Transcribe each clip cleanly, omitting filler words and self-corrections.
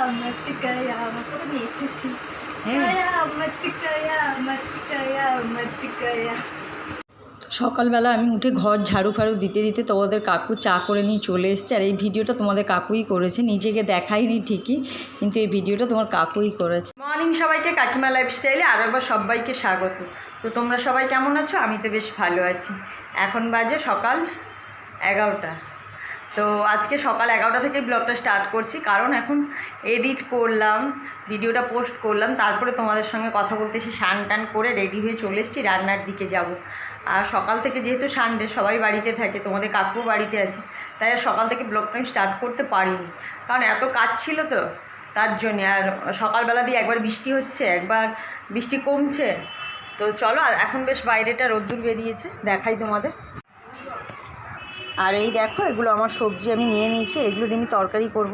কয়ামত কয়ামত করে নেচেছি কয়ামত কয়ামত কয়ামত কয়া। সকালবেলা আমি উঠে ঘর ঝাড়ু ফাড়ু দিতে দিতে তোমাদের কাকু চা করে নিয়ে চলে এসছে। আর এই ভিডিওটা তোমাদের কাকুই করেছে, নিজেকে দেখাইনি ঠিকই, কিন্তু এই ভিডিওটা তোমার কাকুই করেছে। মর্নিং সবাইকে, কাকিমা লাইফস্টাইলে আরও একবার সবাইকে স্বাগত। তো তোমরা সবাই কেমন আছো? আমি তো বেশ ভালো আছি। এখন বাজে সকাল 11টা। তো আজকে সকাল 11টা থেকে ব্লগটা স্টার্ট করছি, কারণ এখন এডিট করলাম, ভিডিওটা পোস্ট করলাম, তারপরে তোমাদের সঙ্গে কথা বলতে এসে স্নান টান করে রেডি হয়ে চলে এসেছি, রান্নার দিকে যাব। আর সকাল থেকে যেহেতু সানডে, সবাই বাড়িতে থাকে, তোমাদের কাকুও বাড়িতে আছে, তাই আর সকাল থেকে ব্লগটা আমি স্টার্ট করতে পারিনি, কারণ এত কাজ ছিল তো তার জন্যে। আর সকালবেলা দিয়ে একবার বৃষ্টি হচ্ছে, একবার বৃষ্টি কমছে। তো চলো, এখন বেশ বাইরেটা রোদ্দুর বেরিয়েছে, দেখাই তোমাদের। আর এই দেখো, এগুলো আমার সবজি আমি নিয়ে নিয়েছি, এগুলো দিয়ে আমি তরকারি করব,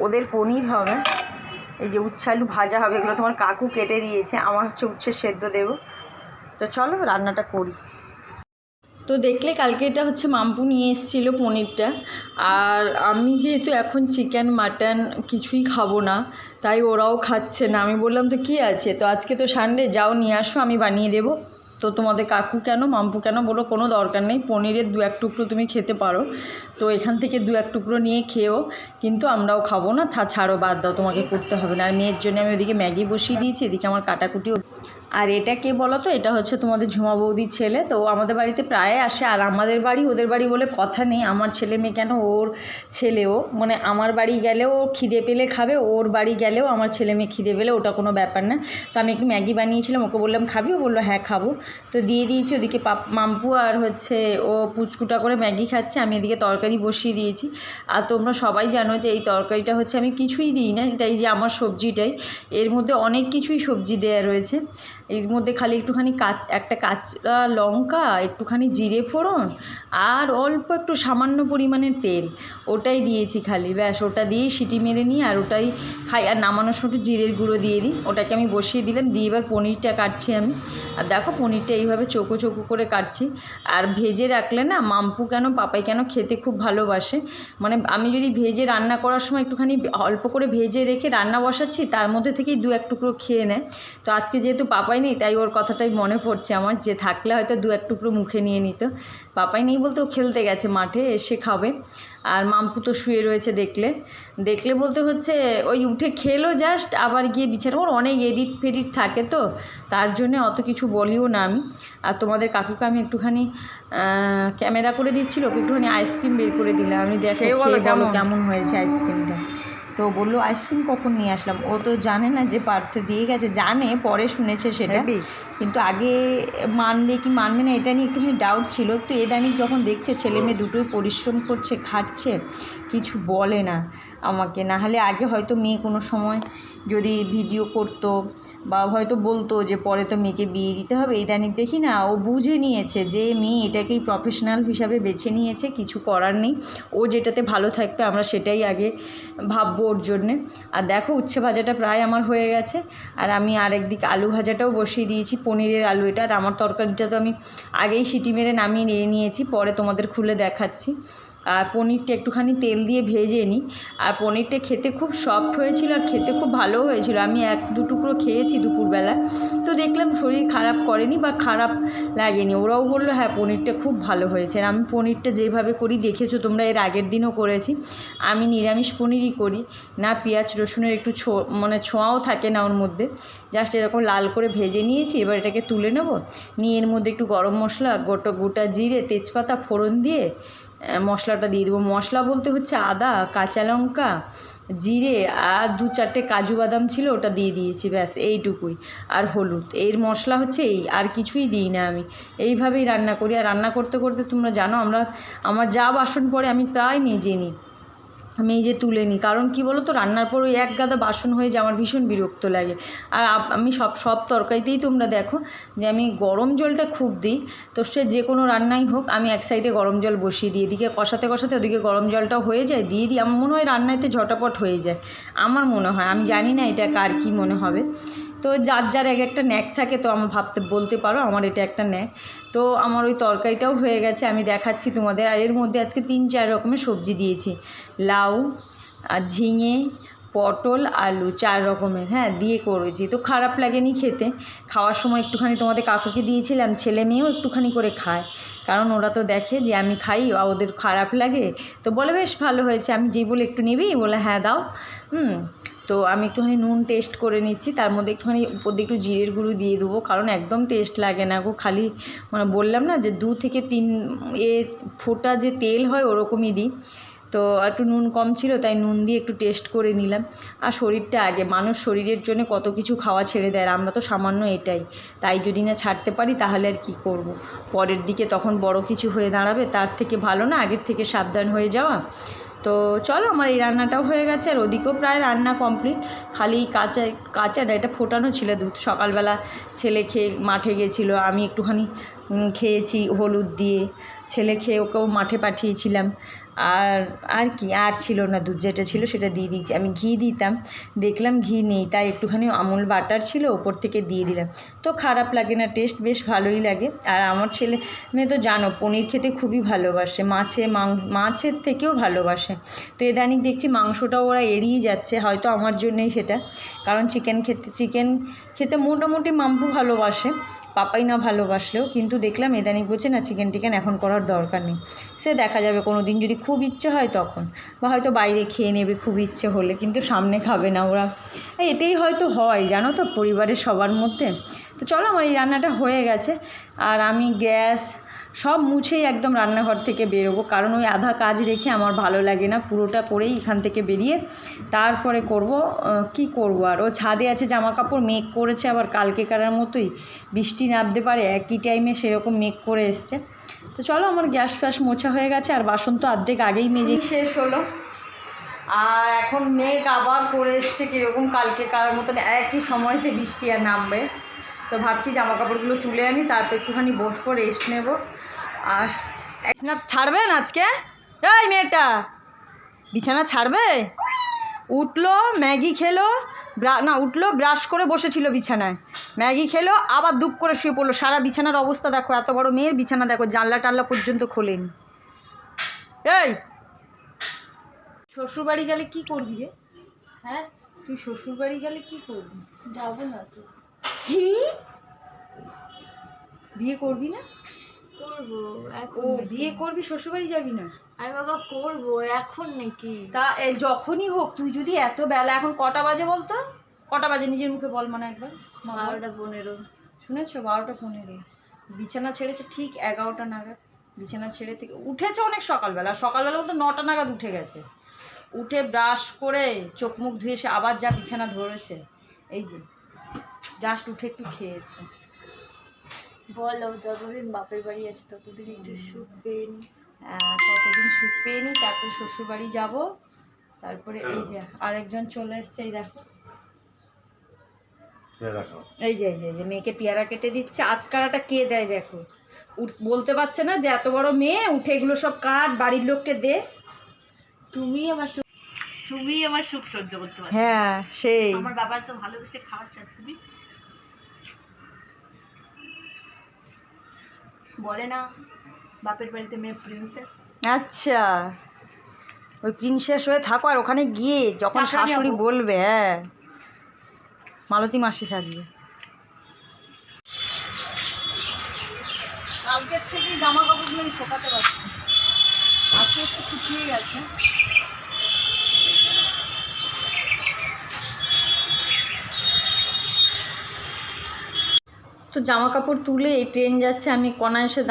ওদের পনির হবে, এই যে উচ্ছে আলু ভাজা হবে, এগুলো তোমার কাকু কেটে দিয়েছে, আমার হচ্ছে উচ্ছে সেদ্ধ দেবো। তো চলো রান্নাটা করি। তো দেখলে কালকে এটা হচ্ছে মাম্পু নিয়ে এসেছিলো পনিরটা, আর আমি যেহেতু এখন চিকেন মাটন কিছুই খাবো না, তাই ওরাও খাচ্ছে না। আমি বললাম তো কী আছে, তো আজকে তো সানডে, যাও নিয়ে আসো, আমি বানিয়ে দেবো। তো তোমাদের কাকু কেন, মাম্পু কেন, বলো কোনো দরকার নেই, পনিরের 2-1 টুকরো তুমি খেতে পারো, তো এখান থেকে 2-1 টুকরো নিয়ে খেও, কিন্তু আমরাও খাবো না, ছাড়ো, বাদ দাও, তোমাকে করতে হবে না। আর মেয়ের জন্য আমি ওদিকে ম্যাগি বসিয়ে দিয়েছি, এদিকে আমার কাটাকুটিও। আর এটা কে বলো তো, এটা হচ্ছে তোমাদের ঝুমা বৌদির ছেলে। তো আমাদের বাড়িতে প্রায় আসে, আর আমাদের বাড়ি ওদের বাড়ি বলে কথা নেই, আমার ছেলে মেয়ে কেন, ওর ছেলেও, মানে আমার বাড়ি গেলেও খিদে পেলে খাবে, ওর বাড়ি গেলেও আমার ছেলে মেয়ে খিদে পেলে, ওটা কোনো ব্যাপার না। তো আমি একটু ম্যাগি বানিয়েছিলাম, ওকে বললাম খাবি, ও বললো হ্যাঁ খাবো, তো দিয়ে দিয়েছি। ওদিকে মাম্পু আর হচ্ছে ও পুচকুটা করে ম্যাগি খাচ্ছে, আমি এদিকে তরকারি বসিয়ে দিয়েছি। আর তোমরা সবাই জানো যে এই তরকারিটা হচ্ছে আমি কিছুই দিই না, এটাই যে আমার সবজিটাই, এর মধ্যে অনেক কিছুই সবজি দেওয়া রয়েছে, এর মধ্যে খালি একটুখানি একটা কাঁচা লঙ্কা, একটুখানি জিরে ফোড়ন, আর অল্প একটু সামান্য পরিমাণের তেল, ওটাই দিয়েছি খালি, ব্যাস ওটা দিয়েই সিটি মেরে নিই, আর ওটাই খাই। আর নামানোর সময় একটু জিরের গুঁড়ো দিয়ে দিই, ওটাকে আমি বসিয়ে দিলাম, দিয়ে এবার পনিরটা কাটছি আমি। আর দেখো পনিরটা এইভাবে চোখো চোখো করে কাটছি। আর ভেজে রাখলে না, মাম্পু কেন পাপাই কেন খেতে খুব ভালোবাসে, মানে আমি যদি ভেজে রান্না করার সময় একটুখানি অল্প করে ভেজে রেখে রান্না বসাচ্ছি, তার মধ্যে থেকেই 2-1 টুকরো খেয়ে নেয়। তো আজকে যেহেতু পাপাই নেই, তাই ওর কথাটাই মনে পড়ছে আমার, যে থাকলে হয়তো 2-1 টুকরো মুখে নিয়ে নিত। পাপাই নেই বলতে ও খেলতে গেছে মাঠে, এসে খাবে। আর মাম্পু তো শুয়ে রয়েছে, দেখলে বলতে হচ্ছে ওই উঠে খেলো জাস্ট, আবার গিয়ে বিছানা, ওর অনেক এডিট ফেডিট থাকে, তো তার জন্য অত কিছু বলিও না আমি। আর তোমাদের কাকুকে আমি একটুখানি ক্যামেরা করে দিচ্ছিল, ওকে একটুখানি আইসক্রিম বের করে দিলাম, আমি দেখে বলো কেমন হয়েছে আইসক্রিমটা। তো বললো আইসক্রিম কখন নিয়ে আসলাম, ও তো জানে না যে পার্থে দিয়ে গেছে, জানে পরে শুনেছে সেটা, কিন্তু আগে মানবে কি মানবে না এটা নিয়ে একটুখানি ডাউট ছিল। তো এদানিক যখন দেখছে ছেলে মেয়ে দুটোই পরিশ্রম করছে, খাচ্ছে, কিছু বলে না আমাকে, না হলে আগে হয়তো মেয়ে কোনো সময় যদি ভিডিও করতো বা হয়তো বলতো যে পরে তো মেয়েকে বিয়ে দিতে হবে, ইদানিক দেখি না ও বুঝে নিয়েছে যে মেয়ে এটাকেই প্রফেশনাল হিসাবে বেছে নিয়েছে, কিছু করার নেই, ও যেটাতে ভালো থাকবে আমরা সেটাই আগে ভাববো ওর জন্যে। আর দেখো উচ্ছে ভাজাটা প্রায় আমার হয়ে গেছে, আর আমি আরেকদিকে আলু ভাজাটাও বসিয়ে দিয়েছি, পনিরের আলু এটা। আর আমার তরকারিটা তো আমি আগেই সিটি মেরে নামিয়ে নিয়েছি, পরে তোমাদের খুলে দেখাচ্ছি। আর পনিরটা একটুখানি তেল দিয়ে ভেজে নিই, আর পনিরটা খেতে খুব সফট হয়েছিল, আর খেতে খুব ভালোও হয়েছিল। আমি 1-2 টুকরো খেয়েছি দুপুরবেলা, তো দেখলাম শরীর খারাপ করেনি বা খারাপ লাগেনি, ওরাও বললো হ্যাঁ পনিরটা খুব ভালো হয়েছে। আর আমি পনিরটা যেভাবে করি দেখেছো তোমরা, এর আগের দিনও করেছি, আমি নিরামিষ পনিরই করি, না পেঁয়াজ রসুনের একটু মানে ছোঁয়াও থাকে না ওর মধ্যে, জাস্ট এরকম লাল করে ভেজে নিয়েছি। এবার এটাকে তুলে নেব, নিয়ে এর মধ্যে একটু গরম মশলা, গোটা জিরে, তেজপাতা ফোড়ন দিয়ে মশলাটা দিয়ে দেবো। মশলা বলতে হচ্ছে আদা, কাঁচা লঙ্কা, জিরে, আর 2-4টে কাজু বাদাম ছিল, ওটা দিয়ে দিয়েছি, ব্যাস এইটুকুই। আর হলুদ, এর মশলা হচ্ছে এই, আর কিছুই দিই না আমি, এইভাবেই রান্না করি। আর রান্না করতে করতে তোমরা জানো আমার যা বাসন পড়ে আমি প্রায় মেজে নিই, মেজে তুলে নিই, কারণ কি বলো তো, রান্নার পর ওই এক গাদা বাসন হয়ে যায়, আমার ভীষণ বিরক্ত লাগে। আর আমি সব তরকারিতেই তোমরা দেখো যে আমি গরম জলটা খুব দিই, তো সে যে কোনো রান্নাই হোক, আমি এক সাইডে গরম জল বসিয়ে দিই, এদিকে কষাতে কষাতে ওদিকে গরম জলটাও হয়ে যায়, দিয়ে দিই, আমার মনে হয় রান্নাতে ঝটাপট হয়ে যায়, আমার মনে হয়, আমি জানি না এটা কার কী মনে হবে। তো যার এক একটা ন্যাক থাকে, তো আমার বলতে পারো আমার এটা একটা ন্যাক। তো আমার ওই তরকারিটাও হয়ে গেছে, আমি দেখাচ্ছি তোমাদের। আর এর মধ্যে আজকে 3-4 রকমের সবজি দিয়েছি, লাউ, আর ঝিঙে, পটল আলু 4 রকমের হ্যাঁ দিয়ে করেছি, তো খারাপ লাগেনি খেতে। খাওয়ার সময় একটুখানি তোমাদের কাকুকে দিয়েছিলাম, ছেলে মেয়েও একটুখানি করে খায়, কারণ ওরা তো দেখে যে আমি খাই, ওদের খারাপ লাগে তো বলে বেশ ভালো হয়েছে। আমি যেই বলে একটু নিবি, বলে হ্যাঁ দাও। তো আমি একটুখানি নুন টেস্ট করে নিচ্ছি, তার মধ্যে একটুখানি উপর দিয়ে একটু জিরের গুঁড়ো দিয়ে দেবো, কারণ একদম টেস্ট লাগে না গো, খালি মানে বললাম না যে 2 থেকে 3 ফোঁটা যে তেল হয় ওরকমই দিই। তো একটু নুন কম ছিল, তাই নুন দিয়ে একটু টেস্ট করে নিলাম। আর শরীরটা আগে, মানুষ শরীরের জন্য কত কিছু খাওয়া ছেড়ে দেয়, আর আমরা তো সামান্য এটাই, তাই যদি না ছাড়তে পারি তাহলে আর কি করব। পরের দিকে তখন বড় কিছু হয়ে দাঁড়াবে, তার থেকে ভালো না আগের থেকে সাবধান হয়ে যাওয়া। তো চলো, আমার এই রান্নাটাও হয়ে গেছে, আর ওদিকেও প্রায় রান্না কমপ্লিট। খালি কাঁচাটা এটা ফোটানো ছিল দুধ, সকালবেলা ছেলে খেয়ে মাঠে গেছিলো, আমি একটুখানি খেয়েছি হলুদ দিয়ে, ছেলে খেয়ে ওকেও মাঠে পাঠিয়েছিলাম। আর কি আর ছিল না, দুধ যেটা ছিল সেটা দিয়ে দিয়েছি। আমি ঘি দিতাম, দেখলাম ঘি নেই, তাই একটুখানি আমুল বাটার ছিল ওপর থেকে দিয়ে দিলাম। তো খারাপ লাগে না, টেস্ট বেশ ভালোই লাগে। আর আমার ছেলে মেয়ে তো জানো পনির খেতে খুবই ভালোবাসে, মাছের থেকেও ভালোবাসে। তো ইদানিং দেখছি মাংসটাও ওরা এড়িয়ে যাচ্ছে, হয়তো আমার জন্যই সেটা, কারণ চিকেন খেতে মোটামুটি মাম্পু ভালোবাসে, পাপাই না ভালোবাসলেও, কিন্তু দেখলাম ইদানিং বলছে না চিকেন টিকেন এখন করার দরকার নেই। সে দেখা যাবে কোনো দিন যদি খুব ইচ্ছে হয় তখন, বা হয়তো বাইরে খেয়ে নেবে খুব ইচ্ছে হলে, কিন্তু সামনে খাবে না ওরা। এটাই হয়তো হয় জানো তো পরিবারের সবার মধ্যে। তো চলো, আমার এই রান্নাটা হয়ে গেছে, আর আমি গ্যাস সব মুছেই একদম রান্নাঘর থেকে বেরোবো, কারণ ওই আধা কাজ রেখে আমার ভালো লাগে না, পুরোটা করেই এখান থেকে বেরিয়ে তারপরে করব। কি করব আর, ও ছাদে আছে, জামা কাপড় মেঘ করেছে আবার কালকেকারের মতোই, বৃষ্টি নামতে পারে একই টাইমে, সেরকম মেঘ করে এসছে। তো চলো, আমার গ্যাস ফ্যাস মোছা হয়ে গেছে, আর বাসন তো অর্ধেক আগেই মেজে শেষ হলো। আর এখন মেঘ আবার করে এসছে কীরকম কালকেকার মতন, একই সময়তে বৃষ্টি আর নামবে। তো ভাবছি জামা কাপড়গুলো তুলে আনি, তারপর একটুখানি বসবো, রেস্ট নেব। আর বিছানা ছাড়বেন আজকে? এই মেয়েটা বিছানা ছাড়বে? উঠলো, ম্যাগি খেলো, উঠলো, ব্রাশ করে বসেছিল বিছানায়, ম্যাগি খেলো, আবার দুপ করে শুয়ে পড়লো। সারা বিছানার অবস্থা দেখো, এত বড় মেয়ের বিছানা দেখো, জানলা টানলা পর্যন্ত খোলেনি। এই শ্বশুরবাড়ি গেলে কি করবি রে? হ্যাঁ, তুই শ্বশুরবাড়ি গেলে কি করবি? যাবো না তো। কি বিয়ে করবি না? করবো ও বিয়ে করবি, শ্বশুরবাড়ি যাবি না? আরে বাবা করবো, এখন নাকি? তা যখনই হোক, তুই যদি এত বেলা, এখন কটা বাজে বলতো? কটা বাজে নিজের মুখে বল, মানে একবার। 12টা 15। শুনেছো? 12টা 15। বিছানা ছেড়েছে ঠিক 11টা নাগাদ, বিছানা ছেড়ে থেকে উঠেছে অনেক সকালবেলা বলতে 9টা নাগাদ উঠে গেছে, উঠে ব্রাশ করে চোখ মুখ ধুয়ে সে আবার যা বিছানা ধরেছে, এই যে জাস্ট উঠে একটু খেয়েছে। বলো, যতদিন বাপের বাড়ি আছে ততদিন একটু সুখ পেয়ে নি। ততদিন সুখ পেয়ে নি, তারপরে শ্বশুরবাড়ি যাব, তারপরে এই যে আরেকজন চলে এসছে, এই দেখো, এই যে মেয়েকে পেয়ারা কেটে দিচ্ছে। আজকারাটা কে দেয় দেখো, বলতে পারছে না যে এত বড় মেয়ে, উঠে এগুলো সব কাট, বাড়ির লোককে দে। তুমি আমার সুখ সহ্য করতে পারো। হ্যাঁ সেই আমার বাবা তো ভালোবেসে খাওয়ার চান, তুমি বলে না বাপের বাড়িতে মেয়ে প্রিন্সেস। আচ্ছা, ওই প্রিন্সেস হয়ে থাকো, আর ওখানে গিয়ে যখন শাশুড়ি বলবে, হ্যাঁ মালতী মাসি সাজবে। কালকের থেকেই জামা কাপড়গুলো আমি শোকাতে পারছি, আজকে একটু শুকিয়ে গেছে। তো জামা কাপড় তুলে ট্রেন যাচ্ছে, আমি কোণায় এসে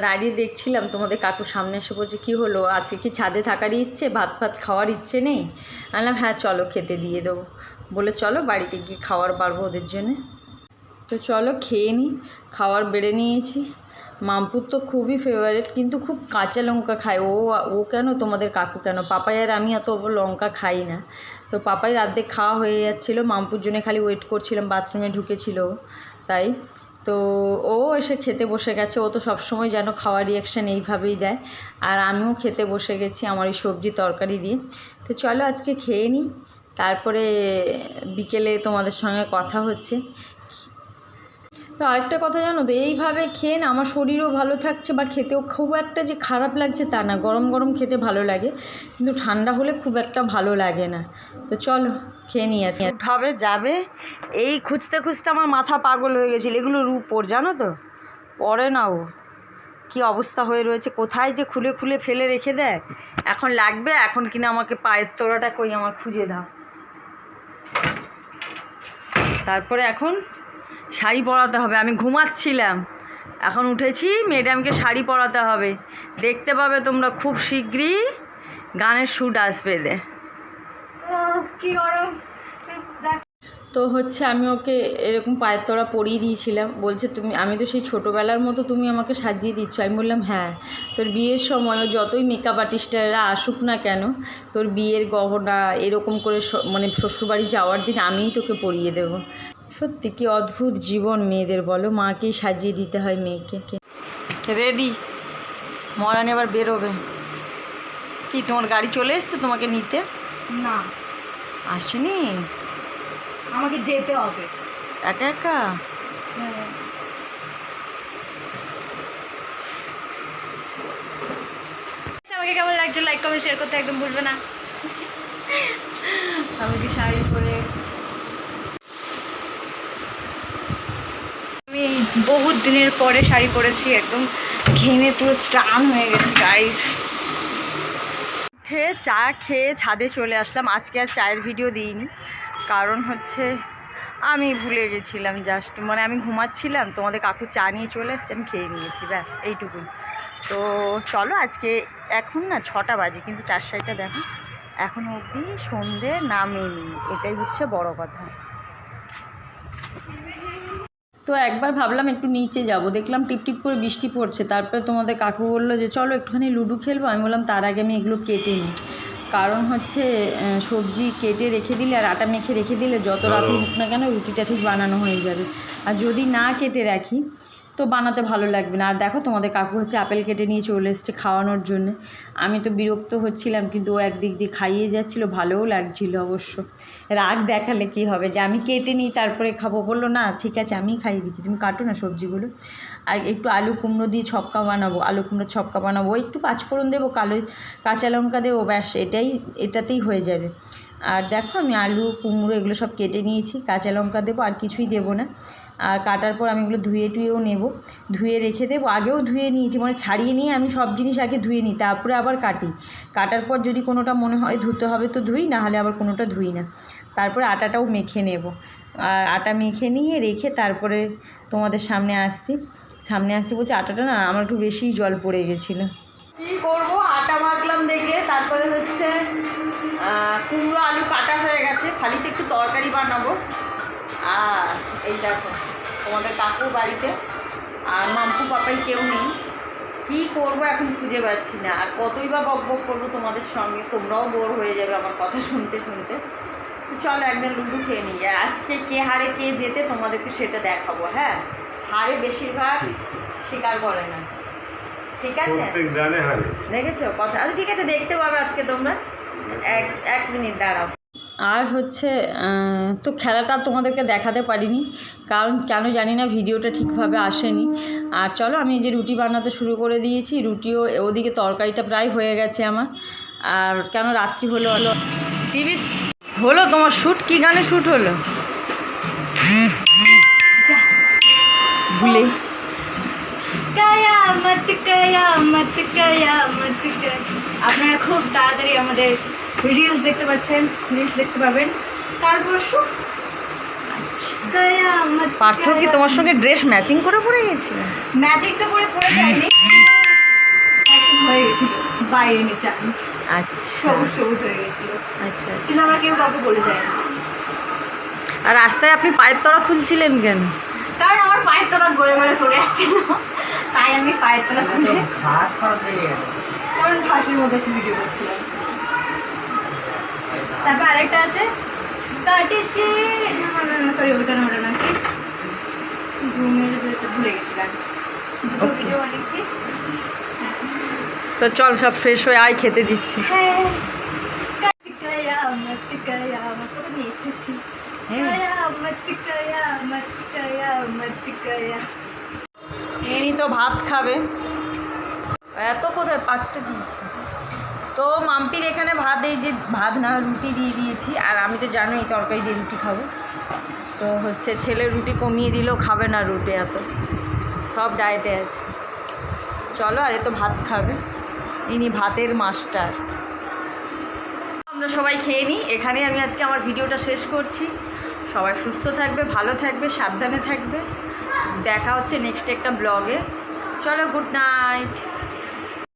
দাঁড়িয়ে দেখছিলাম, তোমাদের কাকু সামনে এসে বলছে কী হলো, আজকে কি ছাদে থাকারই ইচ্ছে, ভাত খাওয়ার ইচ্ছে নেই? বললাম হ্যাঁ চলো খেতে দিয়ে দেবো, বলে চলো বাড়িতে গিয়ে খাওয়ার পারবো ওদের জন্যে। তো চলো খেয়ে নিই, খাওয়ার বেড়ে নিয়েছি। মামপুর তো খুবই ফেভারিট, কিন্তু খুব কাঁচা লঙ্কা খায় ও কেন, তোমাদের কাকু কেন, পাপাই আর আমি এত লঙ্কা খাই না। তো পাপাই অর্ধেক খাওয়া হয়ে যাচ্ছিলো, মামপুর জন্য খালি ওয়েট করছিলাম, বাথরুমে ঢুকেছিল তাই। তো ও এসে খেতে বসে গেছে, ও তো সবসময় যেন খাওয়ার রিয়াকশান এইভাবেই দেয়, আর আমিও খেতে বসে গেছি আমার এই সবজি তরকারি দিয়ে। তো চলো আজকে খেয়ে নিই, তারপরে বিকেলে তোমাদের সঙ্গে কথা হচ্ছে। তো আরেকটা কথা জানো তো, এইভাবে খেয়ে না আমার শরীরও ভালো থাকছে বা খেতেও খুব একটা যে খারাপ লাগছে তা না, গরম গরম খেতে ভালো লাগে, কিন্তু ঠান্ডা হলে খুব একটা ভালো লাগে না। তো চলো খেয়ে নিয়ে উঠাবে যাবে, এই খুঁজতে খুঁজতে আমার মাথা পাগল হয়ে গেছিলো। এগুলো রূপোর জানো তো, পরে না ও কী অবস্থা হয়ে রয়েছে, কোথায় যে খুলে খুলে ফেলে রেখে দেয়। এখন লাগবে, এখন কিনা আমাকে পায়ের তোড়াটা কই আমার খুঁজে দাও। তারপরে এখন শাড়ি পরাতে হবে, আমি ঘুমাচ্ছিলাম, এখন উঠেছি, ম্যাডামকে শাড়ি পরাতে হবে। দেখতে পাবে তোমরা খুব শীঘ্রই গানের শ্যুট আসবে এদের। কি গরম। তো হচ্ছে আমি ওকে এরকম পায়ের তোড়া পরিয়ে দিয়েছিলাম, বলছে তুমি, আমি তো সেই ছোটোবেলার মতো তুমি আমাকে সাজিয়ে দিচ্ছ। আমি বললাম হ্যাঁ, তোর বিয়ের সময় যতই মেকআপ আর্টিস্টরা আসুক না কেন, তোর বিয়ের গহনা এরকম করে মানে শ্বশুরবাড়ি যাওয়ার দিন আমিই তোকে পরিয়ে দেবো। সত্যি কি অদ্ভুত জীবন মেয়েদের বলো, মাকেই সাজিয়ে দিতে হয় মেয়েকে। রেডি, মরান এবার বেরোবে। কি তোমার গাড়ি চলে এসছে তোমাকে নিতে? না আসেনি, আমাকে যেতে হবে একা একা। আমাকে কেমন লাগছে লাইক কমেন্ট শেয়ার করতে একদম ভুলবে না। আমি কি শাড়ি পরে, আমি বহুত দিনের পরে শাড়ি পরেছি, একদম ঘেমে পুরো স্নান হয়ে গেছি গাইস। খেয়ে চা খেয়ে ছাদে চলে আসলাম। আজকে আর চায়ের ভিডিও দিইনি, কারণ হচ্ছে আমি ভুলে গেছিলাম, জাস্ট মানে আমি ঘুমাচ্ছিলাম, তোমাদের কাকু চা নিয়ে চলে এসছে, আমি খেয়ে নিয়েছি, ব্যাস এইটুকুই। তো চলো আজকে এখন না 6টা বাজে, কিন্তু 4:60 দেখো এখন অবধি সন্ধে নামেনি, এটাই হচ্ছে বড় কথা। তো একবার ভাবলাম একটু নিচে যাব, দেখলাম টিপটিপ করে বৃষ্টি পড়ছে, তারপরে তোমাদের কাকু বললো যে চলো একটুখানি লুডো খেলবো। আমি বললাম তার আগে আমি এগুলো কেটে নিই, কারণ হচ্ছে সবজি কেটে রেখে দিলে আর আটা মেখে রেখে দিলে যত রাতেই হোক না কেন রুটিটা ঠিক বানানো হয়ে যাবে, আর যদি না কেটে রাখি তো বানাতে ভালো লাগবে না। আর দেখো তোমাদের কাকু হচ্ছে আপেল কেটে নিয়ে চলে এসছে খাওয়ানোর জন্য। আমি তো বিরক্ত হচ্ছিলাম, কিন্তু ও একদিক দিয়ে খাইয়ে যাচ্ছিলো, ভালোও লাগছিল অবশ্য। রাগ দেখালে কি হবে যে আমি কেটে নিই তারপরে খাবো, বললো না ঠিক আছে আমি খাইয়ে দিচ্ছি, তুমি কাটো না সবজিগুলো। আর একটু আলু কুমড়ো দিয়ে ছক্কা বানাবো, আলু কুমড়োর ছক্কা বানাবো, একটু পাঁচফোড়ন দেবো, কাঁচা লঙ্কা দেবো, ব্যাস এটাতেই হয়ে যাবে। আর দেখো আমি আলু কুমড়ো এগুলো সব কেটে নিয়েছি, কাঁচা লঙ্কা দেবো, আর কিছুই দেবো না। আর কাটার পর আমি এগুলো ধুয়ে টুয়েও নেব, ধুয়ে রেখে দেবো, আগেও ধুয়ে নিয়েছি, মানে ছাড়িয়ে নিয়ে আমি সব জিনিস আগে ধুয়ে নিই, তারপরে আবার কাটি। কাটার পর যদি কোনোটা মনে হয় ধুতে হবে তো ধুই, না হলে আবার কোনোটা ধুই না। তারপরে আটাটাও মেখে নেব, আর আটা মেখে নিয়ে রেখে তারপরে তোমাদের সামনে আসছি বলছি। আটাটা না আমার একটু বেশিই জল পড়ে গেছিলো, কী করবো, আটা মাখলাম দেখে। তারপরে হচ্ছে কুমড়ো আলু কাটা হয়ে গেছে, খালি তো একটু তরকারি বানাবো। আর এই দেখো তোমাদের কাকু বাড়িতে, আর মাম্পু পাপাই কেউ নেই, কী করবো এখন খুঁজে পাচ্ছি না। আর কতই বা বক বক করবো তোমাদের সঙ্গে, তোমরাও বোর হয়ে যাবে আমার কথা শুনতে শুনতে। তো চলো একদিন লুডো খেয়ে নিই, আর আজকে কে হারে কে যেতে তোমাদেরকে সেটা দেখাবো। হ্যাঁ, হারে বেশিরভাগ স্বীকার করে না, ঠিক আছে? দেখেছো কথা, আচ্ছা ঠিক আছে, দেখতে পাবে আজকে তোমরা। এক মিনিট দাঁড়াও। আর হচ্ছে তো খেলাটা তোমাদেরকে দেখাতে পারিনি, কারণ কেন জানি না ভিডিওটা ঠিকভাবে আসেনি। আর চলো আমি এই যে রুটি বানাতে শুরু করে দিয়েছি, রুটিও ওদিকে তরকারিটা প্রায় হয়ে গেছে আমার। আর কেন রাত্রি হলো টিভি হলো তোমার শ্যুট, কী গানে শ্যুট হলো ভুলে? কায়ামত কায়ামত কায়ামত। আপনারা খুব তাড়াতাড়ি আমাদের রিলস দেখতে পাচ্ছেন, রিলস দেখতে পাবেন কাল পরশু। কায়ামত। পার্থ কি তোমার সঙ্গে ড্রেস ম্যাচিং করে পরে গেছিল? ম্যাচিং তো পরে যায়নি, হয়ে গেছিল বাই এনি চান্স। আচ্ছা, সবুজ সবুজ হয়ে গেছিল। আচ্ছা, কিন্তু আমরা কেউ কাউকে বলে যায় না। আর রাস্তায় আপনি পায়ের তলা খুলছিলেন কেন? কারণ আমার পায়ের তলা গড়ে গড়ে চলে যাচ্ছিল, তাই আমি পায়ের তলা খুলে কারণ ঘাসের মধ্যে একটু ভিডিও করছিলাম। তারপর আরেকটা আছে কাটেছে, সরি ওটা না কি ঘুমের ভুলে গেছিলাম, দুটো ভিডিও বানিয়েছি। তো চল সব ফ্রেশ হয়ে আয়, খেতে দিচ্ছি। হ্যাঁ, করে নেচেছি। হ্যাঁ এনি তো ভাত খাবে, এত কোথায় 5টা দিয়েছি তো মাম্পির এখানে ভাত, এই যে ভাত না রুটি দিয়ে দিয়েছি, আর আমি তো জানোই তরকারি দিয়ে রুটি খাবো, তো হচ্ছে ছেলে রুটি কমিয়ে দিলেও খাবে না রুটি, এত সব ডায়েটে আছে। চলো, আর এ তো ভাত খাবে, ইনি ভাতের মাস্টার। আমরা সবাই খেয়ে নিই, এখানেই আমি আজকে আমার ভিডিওটা শেষ করছি। সবাই সুস্থ থাকবে, ভালো থাকবে, সাবধানে থাকবে। দেখা হচ্ছে নেক্সট একটা ব্লগে। চলো, গুড নাইট।